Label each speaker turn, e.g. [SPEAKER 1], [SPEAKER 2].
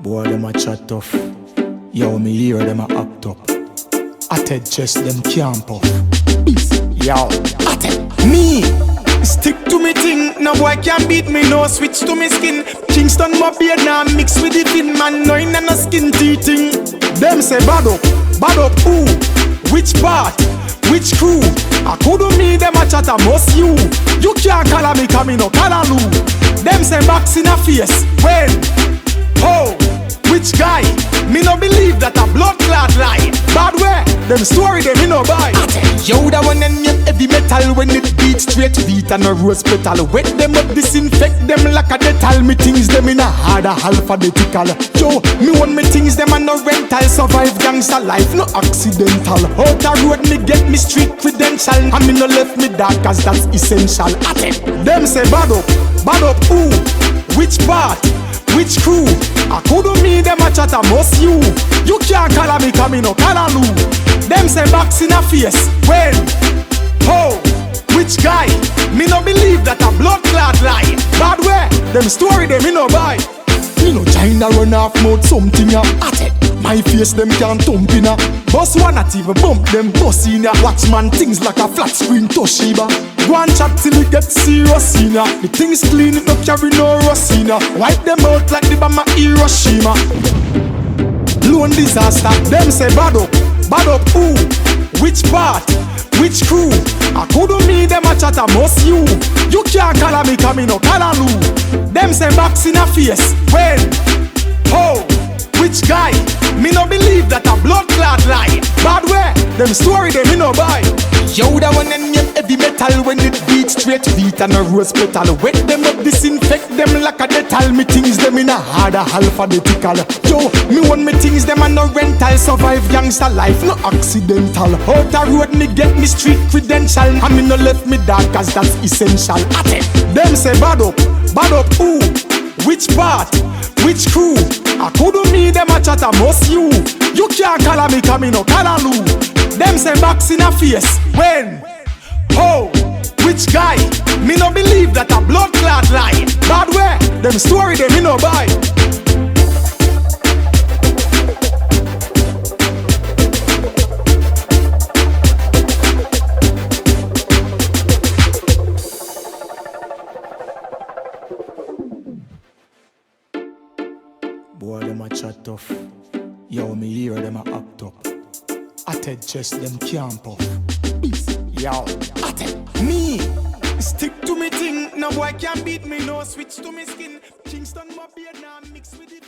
[SPEAKER 1] Boy, them a chat tough. Yo, me hear them a act up. I tell chest them camp off. Yo, I tell me stick to me thing. No boy can beat me, no switch to me skin. Kingston my beard now mix with the thin man. No in no skin teething. Them say bad up who? Which part? Which crew? I couldn't me them a chat a must you. You can't call me come no call them say box in a face. When? Oh, which guy? Me no believe that a blood clot lie. Bad way, them story them me no buy. Yo, that one and them heavy metal when it beats straight beat and a rose petal. Wet them up, disinfect them like a detal. Me things them in a harder alphabetical. Yo, me want me things them and no rental. Survive gangster life, no accidental. Out the road me get me street credential. And me no left me dark cause that's essential. Them say bad up who? Which part? Which crew? I couldn't me them a chat a must you. You can't call me come no call them say box in a face. When? Oh, which guy? Me no believe that a blood clot lie. Bad way, them story them me no buy. Me no China run off mouth something ya. My face them can't thump in ya. Boss one not even bump them boss in ya. Watchman things like a flat screen Toshiba. Go and chat till it get serious in ya. The things clean it no carry no rust in ya. Wipe them out like the Bama Hiroshima. Blown disaster. Them say bad up who? Which part? Which crew? I couldn't me them a chat a must you. You can't call me come no call them say box in a face. When? Oh, which guy? Me no believe that a blood clot lie. Bad way, them story them me no buy. Yo, that one and them heavy metal when it beats straight beat and a rose petal. Wet them up, disinfect them like a detal. Me things them in a harder alphabetical. Yo, me want me things them and no rental. Survive gangster life, no accidental. Out the road me get me street credential. And me no left me dark cause that's essential. Them say bad up who? Which part? Which crew? I couldn't me them a chat a must you. You can't call me come no call them say box in a face. When? Oh, which guy? Me no believe that a blood clot lie. Bad way, them story them me no buy. Boy, them a chat tough. Yo, me hear them a act up. I tell chest them camp off. Yo, I tell me stick to me thing. No boy can beat me, no switch to me skin. Kingston my beard now mix with it.